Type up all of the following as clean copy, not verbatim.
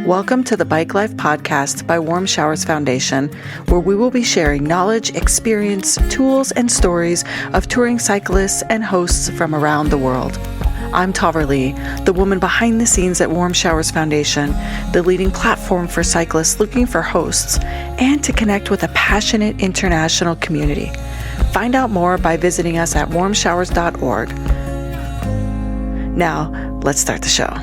Welcome to the Bike Life Podcast by Warm Showers Foundation, where we will be sharing knowledge, experience, tools, and stories of touring cyclists and hosts from around the world. I'm Taver Lee, the woman behind the scenes at Warm Showers Foundation, the leading platform for cyclists looking for hosts and to connect with a passionate international community. Find out more by visiting us at warmshowers.org. Now, let's start the show.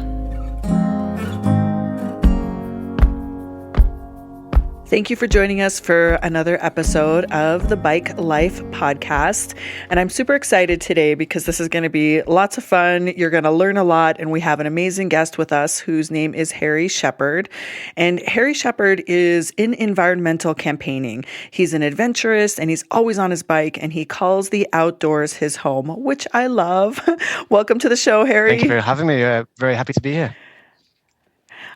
Thank you for joining us for another episode of the Bike Life Podcast. And I'm super excited today because this is going to be lots of fun. You're going to learn a lot. And we have an amazing guest with us whose name is Harry Shepherd. And Harry Shepherd is in environmental campaigning. He's an adventurist and he's always on his bike and he calls the outdoors his home, which I love. Welcome to the show, Harry. Thank you for having me. Very happy to be here.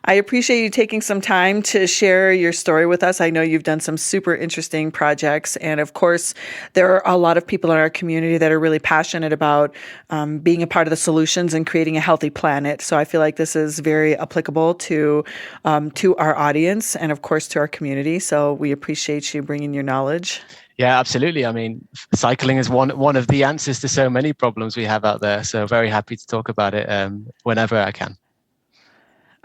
I appreciate you taking some time to share your story with us. I know you've done some super interesting projects. And of course, there are a lot of people in our community that are really passionate about being a part of the solutions and creating a healthy planet. So I feel like this is very applicable to our audience and of course to our community. So we appreciate you bringing your knowledge. Yeah, absolutely. I mean, cycling is one of the answers to so many problems we have out there. So very happy to talk about it whenever I can.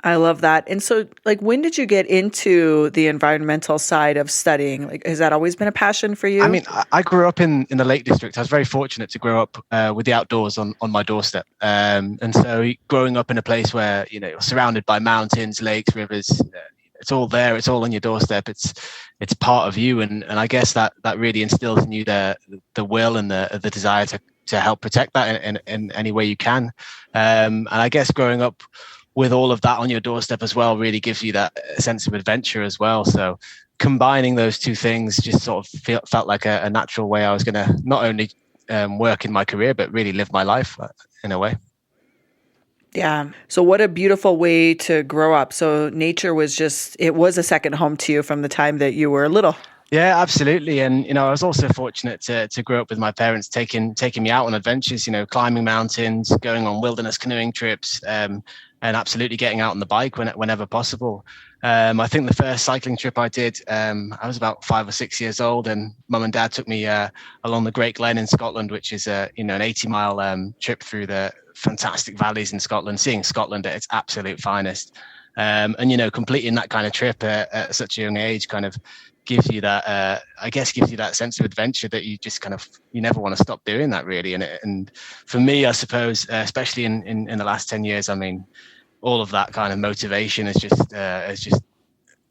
I love that. And so, when did you get into the environmental side of studying? Has that always been a passion for you? I mean, I grew up in the Lake District. I was very fortunate to grow up with the outdoors on my doorstep. And so growing up in a place where, you're surrounded by mountains, lakes, rivers, it's all there. It's all on your doorstep. It's part of you. And I guess that really instills in you the will and the desire to help protect that in any way you can. And I guess growing up with all of that on your doorstep as well really gives you that sense of adventure as well. So combining those two things just sort of felt like a natural way I was going to not only work in my career, but really live my life in a way. Yeah. So what a beautiful way to grow up. So nature was it was a second home to you from the time that you were little. Yeah, absolutely. And, I was also fortunate to grow up with my parents taking me out on adventures, climbing mountains, going on wilderness canoeing trips, and absolutely getting out on the bike whenever possible. I think the first cycling trip I did, I was about 5 or 6 years old, and Mum and Dad took me along the Great Glen in Scotland, which is an 80-mile trip through the fantastic valleys in Scotland, seeing Scotland at its absolute finest. And completing that kind of trip at such a young age kind of gives you that, gives you that sense of adventure that you just you never want to stop doing that really. And for me, I suppose, especially in the last 10 years, I mean, all of that kind of motivation has just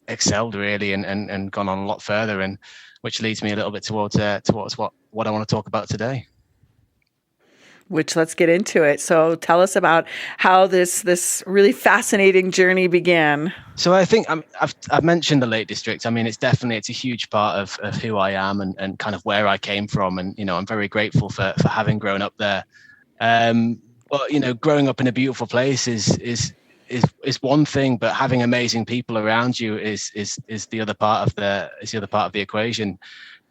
excelled really and gone on a lot further, and which leads me a little bit towards what I want to talk about today. Which let's get into it. So tell us about how this really fascinating journey began. So I think I've mentioned the Lake District. I mean, it's a huge part of who I am and kind of where I came from. And, I'm very grateful for having grown up there. But, growing up in a beautiful place is one thing, but having amazing people around you is the other part of the equation.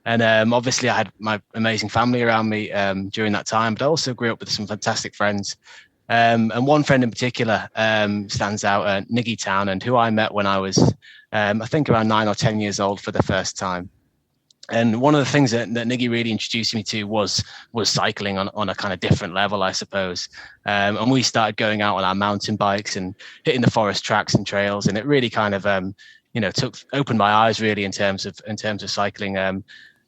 And obviously I had my amazing family around me during that time, but I also grew up with some fantastic friends. And one friend in particular stands out, Niggy Townend, who I met when I was, I think around 9 or 10 years old for the first time. And one of the things that Niggy really introduced me to was cycling on a kind of different level, I suppose. And we started going out on our mountain bikes and hitting the forest tracks and trails. And it really kind of, opened my eyes really in terms of cycling.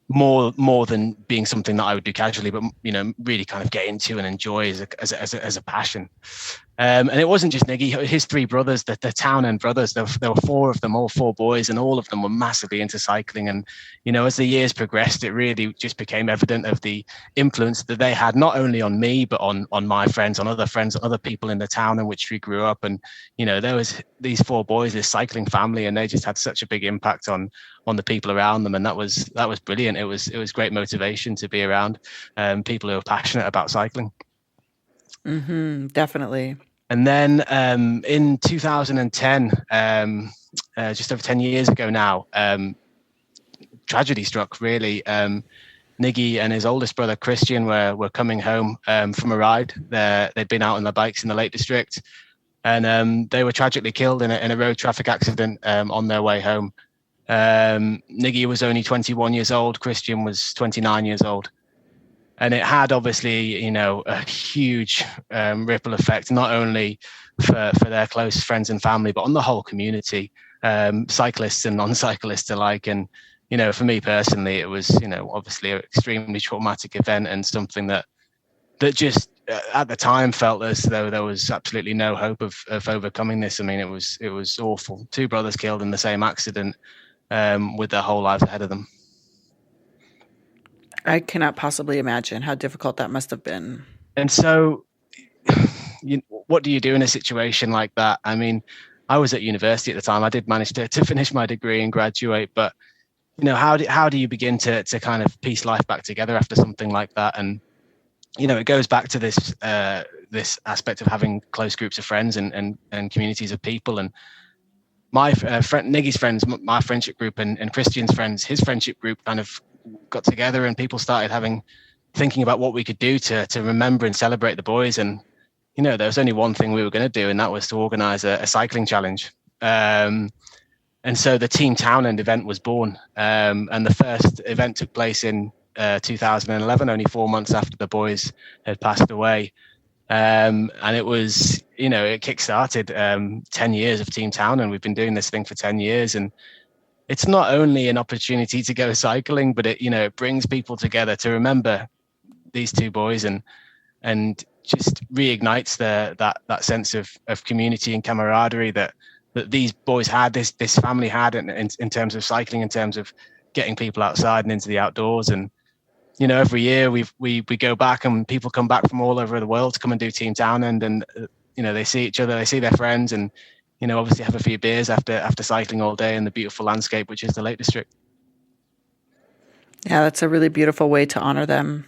More than being something that I would do casually, but really kind of get into and enjoy as a passion. And it wasn't just Niggy; his 3 brothers, the Townend brothers. There were 4 of them, all 4 boys, and all of them were massively into cycling. And as the years progressed, it really just became evident of the influence that they had not only on me, but on my friends, on other people in the town in which we grew up. And there was these 4 boys, this cycling family, and they just had such a big impact on the people around them, and that was brilliant. It was great motivation to be around people who are passionate about cycling. Mm-hmm, definitely. And then in 2010, just over 10 years ago now, tragedy struck really. Niggy and his oldest brother Christian were coming home from a ride. They'd been out on their bikes in the Lake District. and they were tragically killed in a road traffic accident on their way home. Niggy was only 21 years old. Christian was 29 years old. And it had obviously, a huge ripple effect, not only for their close friends and family, but on the whole community, cyclists and non-cyclists alike. And, for me personally, it was, obviously an extremely traumatic event, and something that just at the time felt as though there was absolutely no hope of overcoming this. I mean, it was awful. 2 brothers killed in the same accident, with their whole lives ahead of them. I cannot possibly imagine how difficult that must have been. And so, what do you do in a situation like that? I mean, I was at university at the time. I did manage to finish my degree and graduate, but how do you begin to kind of piece life back together after something like that? And it goes back to this aspect of having close groups of friends and communities of people. And my friend Niggy's friends, my friendship group, and Christian's friends, his friendship group, kind of got together, and people started thinking about what we could do to remember and celebrate the boys. And there was only one thing we were going to do, and that was to organize a cycling challenge. And so the Team Townend event was born, and the first event took place in 2011, only 4 months after the boys had passed away. And it was, it kickstarted 10 years of Team Townend. We've been doing this thing for 10 years, and it's not only an opportunity to go cycling, but it brings people together to remember these 2 boys, and just reignites that sense of community and camaraderie that these boys had, this family had, in terms of cycling, in terms of getting people outside and into the outdoors. And every year we go back, and people come back from all over the world to come and do Team Townend, and they see each other, they see their friends, and obviously have a few beers after cycling all day in the beautiful landscape, which is the Lake District. Yeah, that's a really beautiful way to honor them.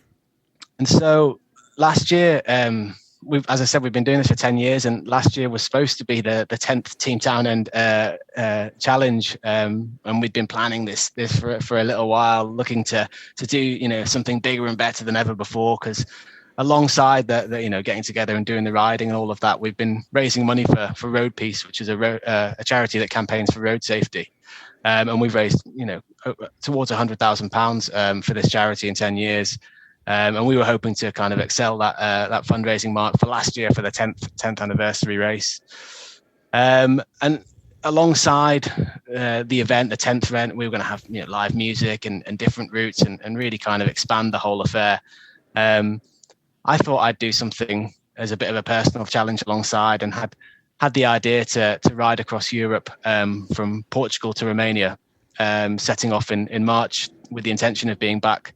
And so last year, as I said, we've been doing this for 10 years, and last year was supposed to be the 10th Team Townend challenge. And we'd been planning this for a little while, looking to do, something bigger and better than ever before, because alongside the getting together and doing the riding and all of that, we've been raising money for Road Peace, which is a charity that campaigns for road safety. And we've raised, towards £100,000 for this charity in 10 years. And we were hoping to kind of excel that fundraising mark for last year for the 10th anniversary race. And alongside the event, the 10th event, we were going to have live music and different routes, and really kind of expand the whole affair. I thought I'd do something as a bit of a personal challenge alongside, and had the idea to ride across Europe, from Portugal to Romania, setting off in March with the intention of being back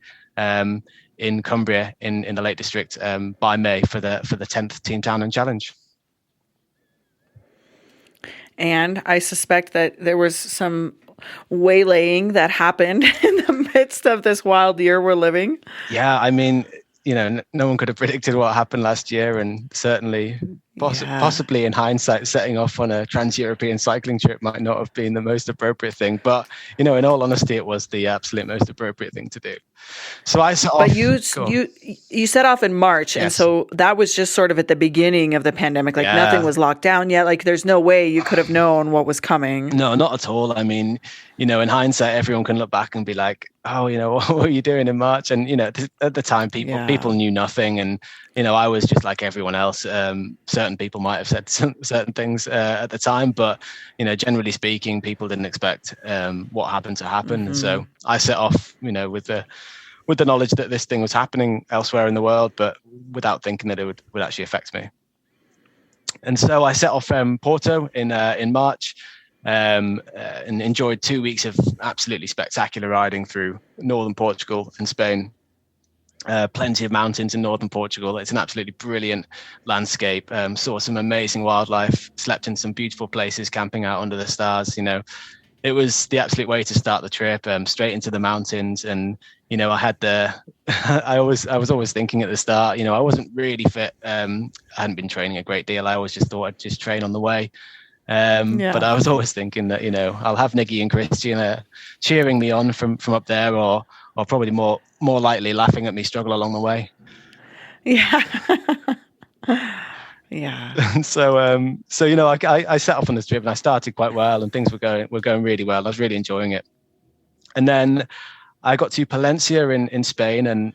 in Cumbria in the Lake District by May for the 10th Team Townend challenge. And I suspect that there was some waylaying that happened in the midst of this wild year we're living. Yeah, I mean, no one could have predicted what happened last year, and certainly possibly in hindsight, setting off on a trans-European cycling trip might not have been the most appropriate thing. But, in all honesty, it was the absolute most appropriate thing to do. So I set off. But you set off in March, yes. And so that was just sort of at the beginning of the pandemic. Like nothing was locked down yet. Like there's no way you could have known what was coming. No, not at all. I mean, in hindsight, everyone can look back and be like, oh, what were you doing in March? And, at the time, people knew nothing. And, I was just like everyone else. Certain people might have said certain things at the time, but, generally speaking, people didn't expect what happened to happen. Mm-hmm. And so I set off, with the knowledge that this thing was happening elsewhere in the world, but without thinking that it would actually affect me. And so I set off from Porto in March, and enjoyed 2 weeks of absolutely spectacular riding through northern Portugal and Spain. Plenty of mountains in northern Portugal. It's an absolutely brilliant landscape. Saw some amazing wildlife, slept in some beautiful places, camping out under the stars. It was the absolute way to start the trip, straight into the mountains. And, I had I was always thinking at the start, I wasn't really fit. I hadn't been training a great deal. I always just thought I'd just train on the way. But I was always thinking that, I'll have Niggy and Christian cheering me on from up there, or probably more likely laughing at me struggle along the way. Yeah. Yeah. And so I set off on this trip and I started quite well, and things were going really well. I was really enjoying it. And then I got to Palencia in Spain, and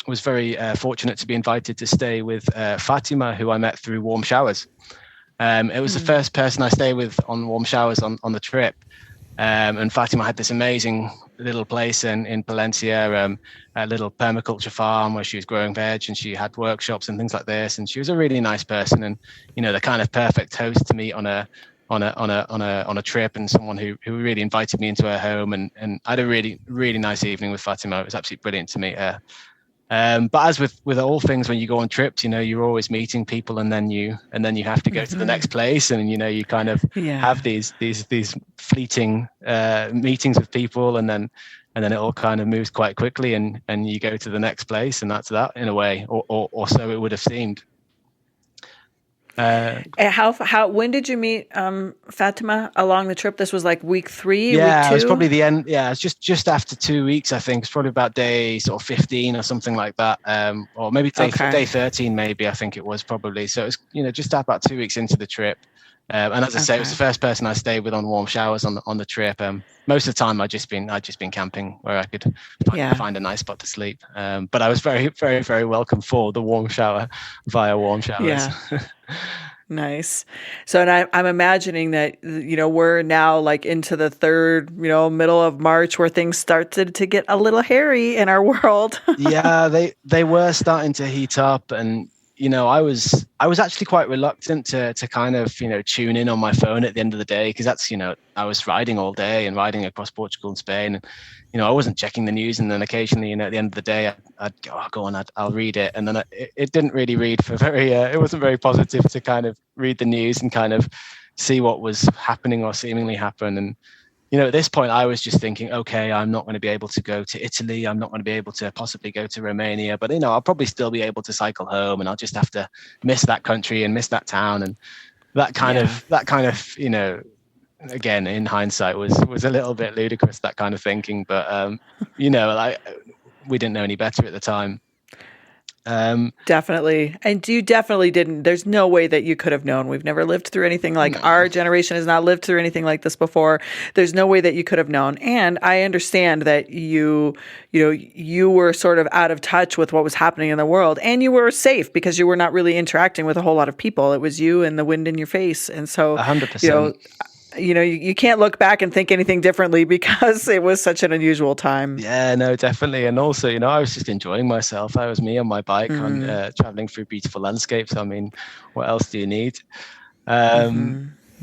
was very fortunate to be invited to stay with Fatima, who I met through Warm Showers. It was the first person I stayed with on Warm Showers on the trip. And Fatima had this amazing little place in Palencia, a little permaculture farm where she was growing veg, and she had workshops and things like this. And she was a really nice person, and the kind of perfect host to meet on a trip, and someone who really invited me into her home. And I had a really, really nice evening with Fatima. It was absolutely brilliant to meet her. But as with all things, when you go on trips, you're always meeting people, and then you have to go to the next place, and you kind of have these fleeting meetings with people, and then it all kind of moves quite quickly, and you go to the next place, and that's that in a way, or so it would have seemed. When did you meet Fatima along the trip? This was like week 3, yeah, week 2? It was probably the end. Yeah, it's just after 2 weeks, I think. It's probably about day sort of 15 or something like that, or maybe day 13, maybe, I think it was probably. So it was just about 2 weeks into the trip. And as I say, it was the first person I stayed with on Warm Showers on the trip. Most of the time I'd just been camping where I could find a nice spot to sleep. But I was very, very, very welcome for the warm shower via Warm Showers. Yeah. Nice. So, and I'm imagining that, we're now like into the third, middle of March, where things started to get a little hairy in our world. Yeah, they were starting to heat up, and I was actually quite reluctant to kind of tune in on my phone at the end of the day, because that's I was riding all day and riding across Portugal and Spain, and I wasn't checking the news, and then occasionally at the end of the day I'd go, oh, go on, I'll read it, and then it didn't really read for it wasn't very positive to kind of read the news and kind of see what was happening or seemingly happen. And at this point I was just thinking, okay, I'm not going to be able to go to Italy, I'm not going to be able to possibly go to Romania, but I'll probably still be able to cycle home, and I'll just have to miss that country and miss that town. And that kind of again, in hindsight, was a little bit ludicrous, that kind of thinking, but we didn't know any better at the time. Definitely. And you definitely didn't. There's no way that you could have known. We've never lived through anything like our generation has not lived through anything like this before. There's no way that you could have known. And I understand that you were sort of out of touch with what was happening in the world, and you were safe because you were not really interacting with a whole lot of people. It was you and the wind in your face. And so 100%. You can't look back and think anything differently, because it was such an unusual time. Yeah, no, definitely. And also, I was just enjoying myself. I was me on my bike, traveling through beautiful landscapes. I mean, what else do you need? But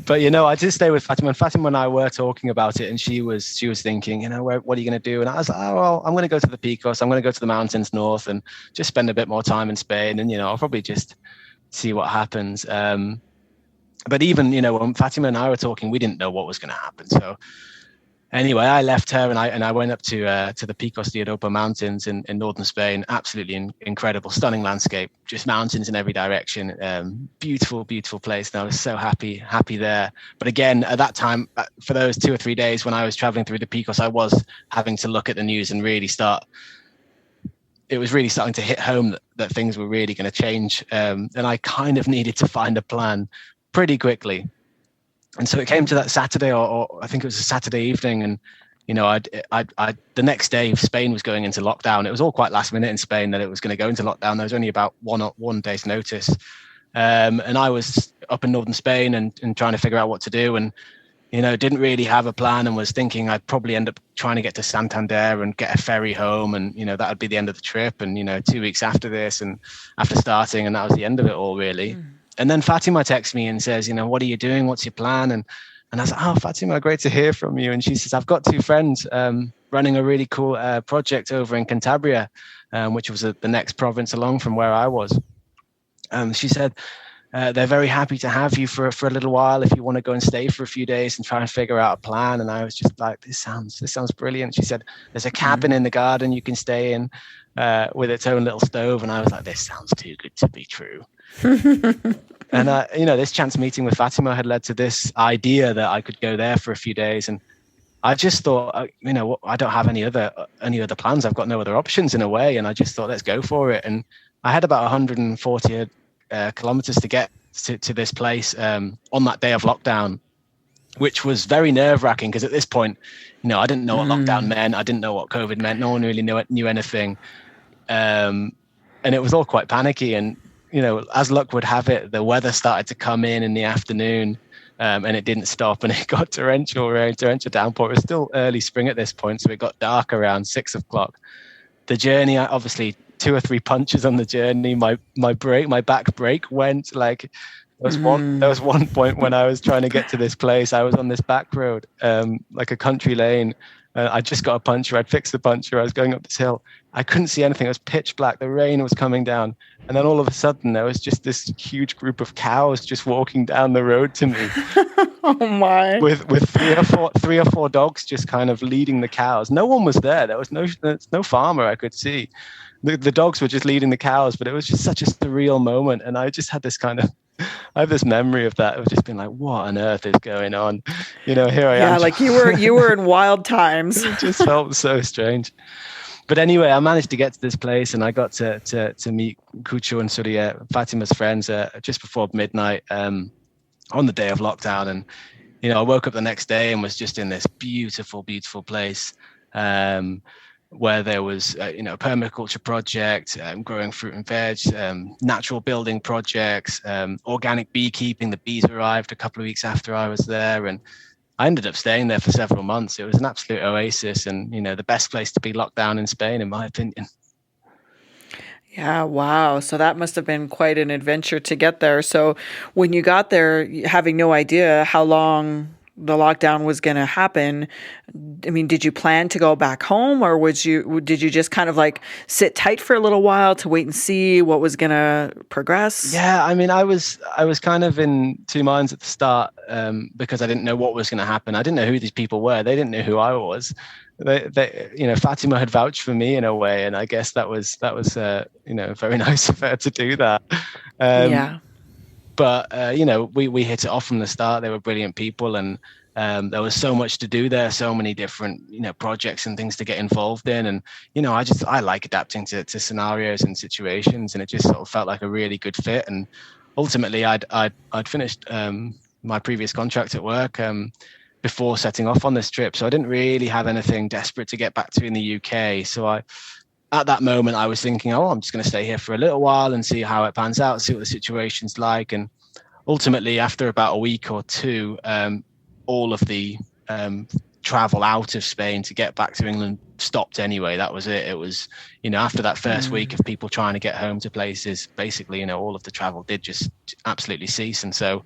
I did stay with Fatima, and Fatima and I were talking about it, and she was thinking, what are you going to do? And I was like, oh, well, I'm going to go to the Picos. I'm going to go to the mountains north and just spend a bit more time in Spain, and I'll probably just see what happens. But even, when Fatima and I were talking, we didn't know what was going to happen. So anyway, I left her, and I went up to the Picos de Europa mountains in northern Spain. Absolutely incredible, stunning landscape, just mountains in every direction. Beautiful, beautiful place. And I was so happy there. But again, at that time, for those 2 or 3 days when I was traveling through the Picos, I was having to look at the news and really it was really starting to hit home that things were really going to change. And I kind of needed to find a plan pretty quickly. And so it came to that Saturday, or I think it was a Saturday evening, and the next day Spain was going into lockdown. It was all quite last minute in Spain that it was going to go into lockdown. There was only about one day's notice, and I was up in northern Spain and trying to figure out what to do, and didn't really have a plan, and was thinking I'd probably end up trying to get to Santander and get a ferry home, and that would be the end of the trip. And 2 weeks after this, and after starting, and that was the end of it all, really. And then Fatima texts me and says, what are you doing? What's your plan? And I was like, oh, Fatima, great to hear from you. And she says, I've got 2 friends running a really cool project over in Cantabria, which was the next province along from where I was. She said, they're very happy to have you for a little while if you want to go and stay for a few days and try and figure out a plan. And I was just like, this sounds brilliant. She said, there's a cabin in the garden you can stay in with its own little stove. And I was like, this sounds too good to be true. And this chance meeting with Fatima had led to this idea that I could go there for a few days. And I just thought, I don't have any other plans. I've got no other options in a way. And I just thought, let's go for it. And I had about 140 kilometers to get to this place on that day of lockdown, which was very nerve-wracking because at this point, I didn't know what lockdown meant. I didn't know what COVID meant. No one really knew anything. And it was all quite panicky. And, as luck would have it, the weather started to come in the afternoon, and it didn't stop, and it got torrential rain, torrential downpour. It was still early spring at this point, so it got dark around 6:00. The journey, obviously 2 or 3 punches on the journey. My back brake went. Like, there was one point when I was trying to get to this place. I was on this back road, like a country lane. I just got a puncture. I'd fixed the puncture. I was going up this hill. I couldn't see anything. It was pitch black. The rain was coming down. And then all of a sudden, there was just this huge group of cows just walking down the road to me. Oh, my. With three or four dogs just kind of leading the cows. No one was there. There was no farmer I could see. The dogs were just leading the cows, but it was just such a surreal moment. And I just had this I have this memory of that, of just being like, what on earth is going on? Here I am. Yeah, like you were in wild times. It just felt so strange. But anyway, I managed to get to this place, and I got to meet Kucho and Surya, Fatima's friends, just before midnight on the day of lockdown. And, I woke up the next day and was just in this beautiful, beautiful place where there was, a permaculture project, growing fruit and veg, natural building projects, organic beekeeping. The bees arrived a couple of weeks after I was there, and I ended up staying there for several months. It was an absolute oasis, and, the best place to be locked down in Spain, in my opinion. Yeah, wow. So that must have been quite an adventure to get there. So when you got there, having no idea how long the lockdown was going to happen, I mean, did you plan to go back home, or did you just kind of like sit tight for a little while to wait and see what was going to progress? Yeah, I mean, I was kind of in two minds at the start, because I didn't know what was going to happen. I didn't know who these people were. They didn't know who I was. They Fatima had vouched for me in a way, and I guess that was very nice of her to do that. Yeah. But, we hit it off from the start. They were brilliant people, and there was so much to do there, so many different, projects and things to get involved in. And, I like adapting to scenarios and situations, and it just sort of felt like a really good fit. And ultimately, I'd finished my previous contract at work before setting off on this trip. So I didn't really have anything desperate to get back to in the UK. So at that moment, I was thinking, I'm just going to stay here for a little while and see how it pans out, see what the situation's like. And ultimately, after about a week or two, all of the travel out of Spain to get back to England stopped anyway. That was it. It was, after that first week of people trying to get home to places, basically, all of the travel did just absolutely cease. And so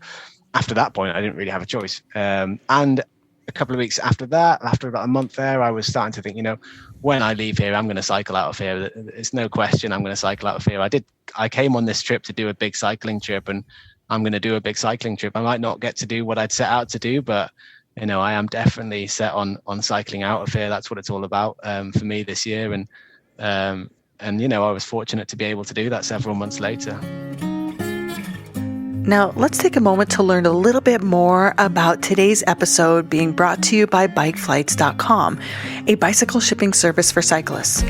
after that point, I didn't really have a choice. And a couple of weeks after that, after about a month there, I was starting to think, when I leave here, I'm going to cycle out of here. It's no question I'm going to cycle out of here. I came on this trip to do a big cycling trip, and I'm going to do a big cycling trip. I might not get to do what I'd set out to do, but, I am definitely set on cycling out of here. That's what it's all about for me this year. And I was fortunate to be able to do that several months later. Now, let's take a moment to learn a little bit more about today's episode being brought to you by BikeFlights.com, a bicycle shipping service for cyclists.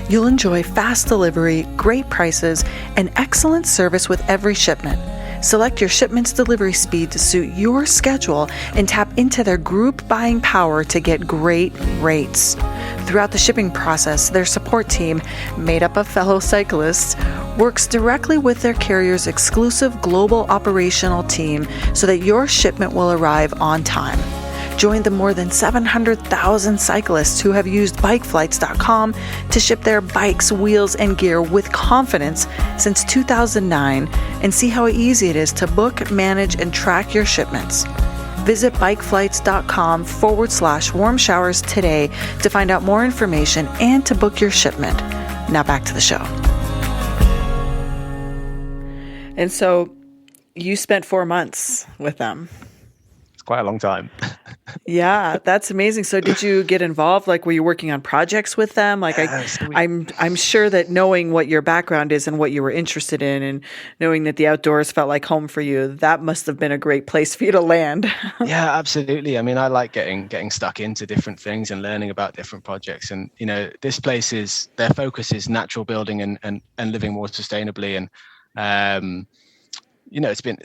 You'll enjoy fast delivery, great prices, and excellent service with every shipment. Select your shipment's delivery speed to suit your schedule and tap into their group buying power to get great rates. Throughout the shipping process, their support team, made up of fellow cyclists, works directly with their carrier's exclusive global operational team so that your shipment will arrive on time. Join the more than 700,000 cyclists who have used BikeFlights.com to ship their bikes, wheels, and gear with confidence since 2009 and see how easy it is to book, manage, and track your shipments. Visit BikeFlights.com/warm showers today to find out more information and to book your shipment. Now back to the show. And so you spent 4 months with them. It's quite a long time. Yeah, that's amazing. So did you get involved? Like, were you working on projects with them? Like, I'm sure that knowing what your background is and what you were interested in, and knowing that the outdoors felt like home for you, that must have been a great place for you to land. Yeah, absolutely. I mean, I like getting stuck into different things and learning about different projects. And, this place their focus is natural building and living more sustainably. And, it's been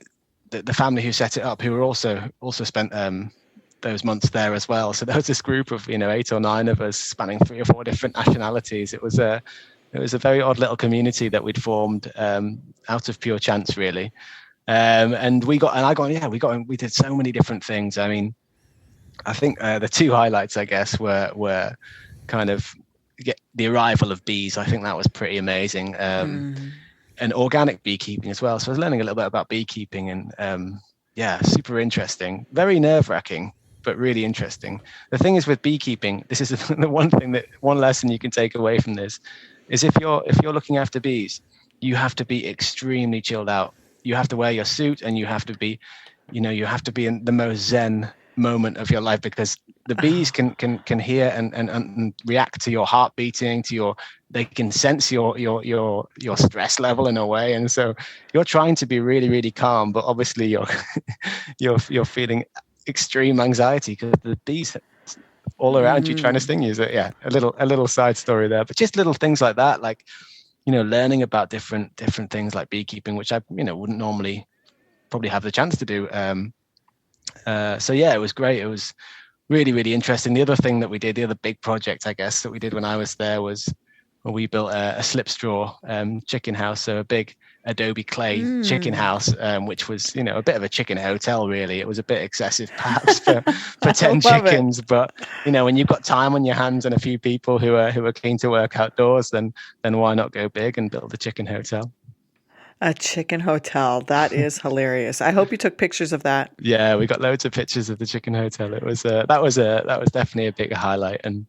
the family who set it up, who were also spent those months there as well. So there was this group of 8 or 9 of us spanning 3 or 4 different nationalities. It was a very odd little community that we'd formed out of pure chance, really. We did so many different things. I mean, I think the 2 highlights, I guess, were kind of the arrival of bees. I think that was pretty amazing. And organic beekeeping as well. So I was learning a little bit about beekeeping, and super interesting. Very nerve-wracking, but really interesting. The thing is with beekeeping, this is the one lesson you can take away from this, is if you're looking after bees, you have to be extremely chilled out. You have to wear your suit, and you have to be in the most zen moment of your life, because the bees can hear and react to your heart beating, they can sense your stress level in a way, and so you're trying to be really, really calm, but obviously you're feeling extreme anxiety because the bees all around you trying to sting you. So a little side story there, but just little things like that, like learning about different things like beekeeping, which I wouldn't normally probably have the chance to do. It was great. It was really, really interesting. The other thing that we did, the other big project, I guess, that we did when I was there was when we built a slip straw chicken house. So a big adobe clay chicken house, which was, a bit of a chicken hotel, really. It was a bit excessive, perhaps, for 10 chickens. But, when you've got time on your hands and a few people who are keen to work outdoors, then why not go big and build a chicken hotel? A chicken hotel. That is hilarious. I hope you took pictures of that. Yeah, we got loads of pictures of the chicken hotel. It was that was definitely a big highlight. And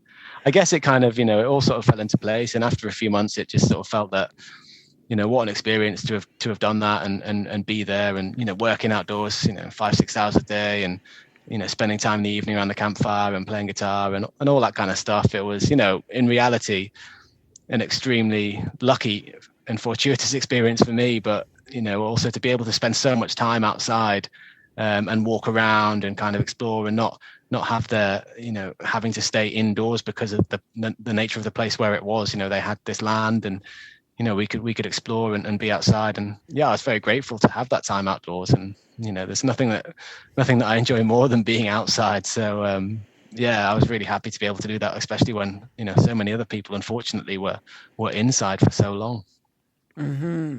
I guess it kind of, it all sort of fell into place. And after a few months, it just sort of felt that, what an experience to have done that and be there and, working outdoors, 5-6 hours a day and, spending time in the evening around the campfire and playing guitar and all that kind of stuff. It was, in reality, an extremely lucky and fortuitous experience for me, but also to be able to spend so much time outside and walk around and kind of explore and not have having to stay indoors because of the nature of the place where it was. They had this land and we could explore and be outside, and I was very grateful to have that time outdoors. And there's nothing that I enjoy more than being outside. So I was really happy to be able to do that, especially when so many other people unfortunately were inside for so long. Mm-hmm.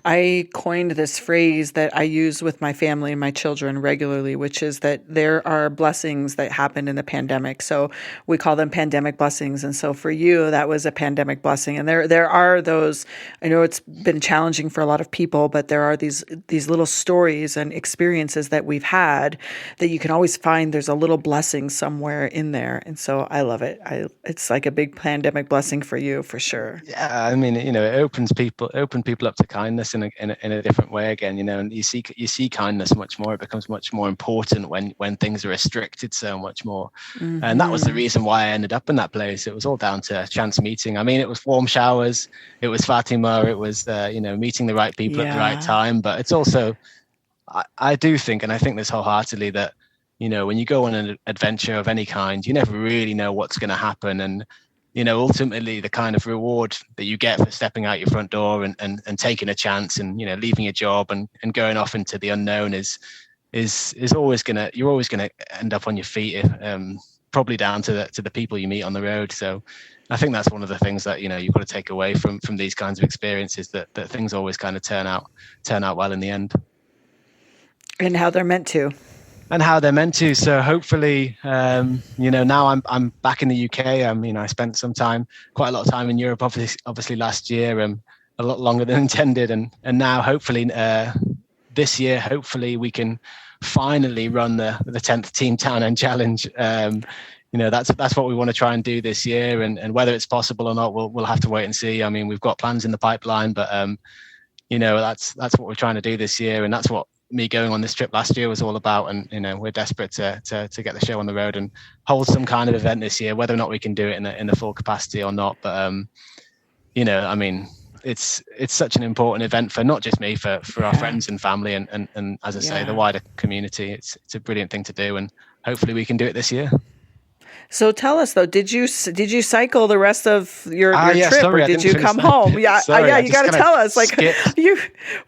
I coined this phrase that I use with my family and my children regularly, which is that there are blessings that happened in the pandemic. So we call them pandemic blessings. And so for you, that was a pandemic blessing. And there are those, I know it's been challenging for a lot of people, but there are these little stories and experiences that we've had that you can always find there's a little blessing somewhere in there. And so I love it. It's like a big pandemic blessing for you, for sure. Yeah, I mean, it open people up to kindness in a different way again, and you see kindness much more. It becomes much more important when things are restricted so much more. Mm-hmm. And that was the reason why I ended up in that place. It was all down to chance meeting. I mean, it was warm showers, it was Fatima, it was meeting the right people at the right time. But it's also, I do think, and I think this wholeheartedly, that when you go on an adventure of any kind, you never really know what's going to happen. And ultimately the kind of reward that you get for stepping out your front door and taking a chance and, leaving a job and going off into the unknown is always you're always gonna end up on your feet, probably down to the people you meet on the road. So I think that's one of the things that, you've got to take away from these kinds of experiences, that things always kind of turn out well in the end. And how they're meant to. So hopefully, now I'm back in the UK. I spent quite a lot of time in Europe, obviously last year, a lot longer than intended. And now hopefully this year, hopefully we can finally run the 10th Team Town End Challenge. That's what we want to try and do this year. And whether it's possible or not, we'll have to wait and see. I mean, we've got plans in the pipeline, but that's what we're trying to do this year. And that's what me going on this trip last year was all about. And we're desperate to get the show on the road and hold some kind of event this year, whether or not we can do it in the full capacity or not. But I mean, it's such an important event for not just me, for our friends and family and as I say, the wider community. It's a brilliant thing to do, and hopefully we can do it this year. So tell us though, did you cycle the rest of your yeah, trip, sorry, or did you come home? Yeah, Sorry, yeah, I you just got to kinda tell us. Like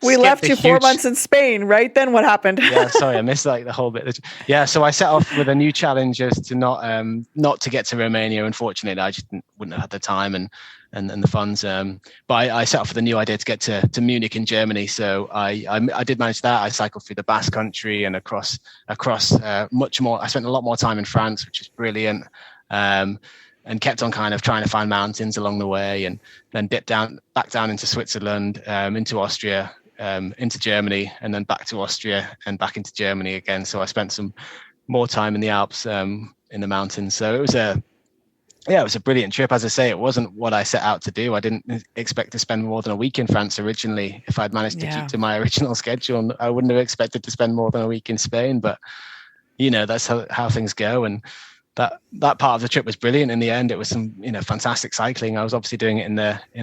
we left you 4 months in Spain, right? Then what happened? Yeah, sorry, I missed like the whole bit. Yeah, so I set off with a new challenge as to not to get to Romania. Unfortunately, I just wouldn't have had the time and the funds. But I set off with a new idea to get to Munich in Germany. So I did manage that. I cycled through the Basque Country and across much more. I spent a lot more time in France, which was brilliant. And kept on kind of trying to find mountains along the way, and then dipped back down into Switzerland, into Austria, into Germany, and then back to Austria and back into Germany again. So I spent some more time in the Alps, in the mountains. So it was a brilliant trip. As I say, it wasn't what I set out to do. I didn't expect to spend more than a week in France originally. If I'd managed to keep to my original schedule, I wouldn't have expected to spend more than a week in Spain. But that's how things go. And that part of the trip was brilliant. In the end, it was some fantastic cycling. I was obviously doing it in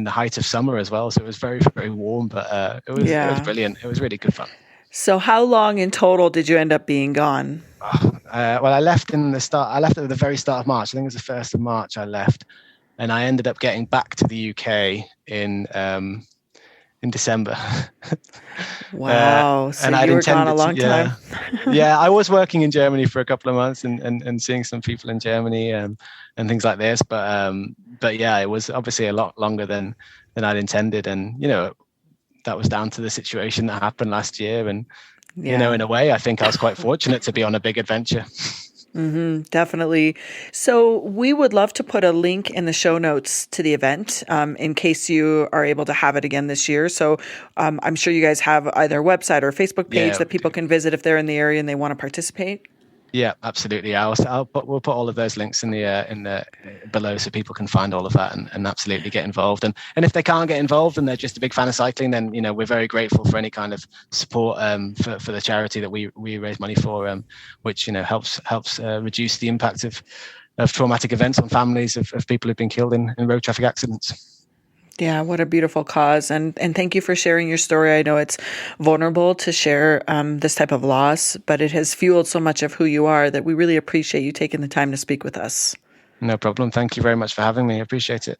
the height of summer as well, so it was very, very warm, but it was brilliant. It was really good fun. So how long in total did you end up being gone? Well, I left at the very start of March. I think it was the 1st of March I left, and I ended up getting back to the UK in December. Wow. So you were gone a long time. Yeah, I was working in Germany for a couple of months and seeing some people in Germany and things like this. But yeah, it was obviously a lot longer than I'd intended. And, that was down to the situation that happened last year. And, in a way, I think I was quite fortunate to be on a big adventure. Mm-hmm, definitely. So we would love to put a link in the show notes to the event, in case you are able to have it again this year. So I'm sure you guys have either a website or Facebook page that people can visit if they're in the area and they want to participate. Yeah, absolutely. We'll put all of those links in the below so people can find all of that and absolutely get involved. And if they can't get involved and they're just a big fan of cycling, then we're very grateful for any kind of support for the charity that we raise money for, which helps reduce the impact of traumatic events on families of people who've been killed in road traffic accidents. Yeah, what a beautiful cause. And thank you for sharing your story. I know it's vulnerable to share this type of loss, but it has fueled so much of who you are that we really appreciate you taking the time to speak with us. No problem. Thank you very much for having me. I appreciate it.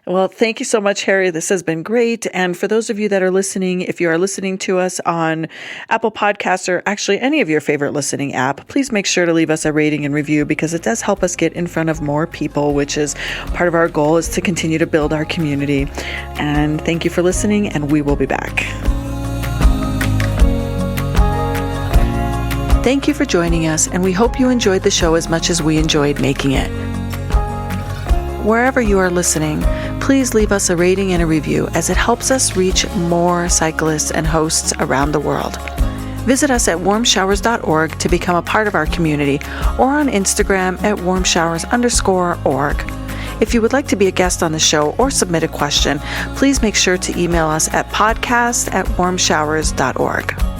Well, thank you so much, Harry. This has been great. And for those of you that are listening, if you are listening to us on Apple Podcasts or actually any of your favorite listening app, please make sure to leave us a rating and review because it does help us get in front of more people, which is part of our goal is to continue to build our community. And thank you for listening, and we will be back. Thank you for joining us, and we hope you enjoyed the show as much as we enjoyed making it. Wherever you are listening, please leave us a rating and a review as it helps us reach more cyclists and hosts around the world. Visit us at warmshowers.org to become a part of our community or on Instagram at warmshowers_org. If you would like to be a guest on the show or submit a question, please make sure to email us at podcast@warmshowers.org.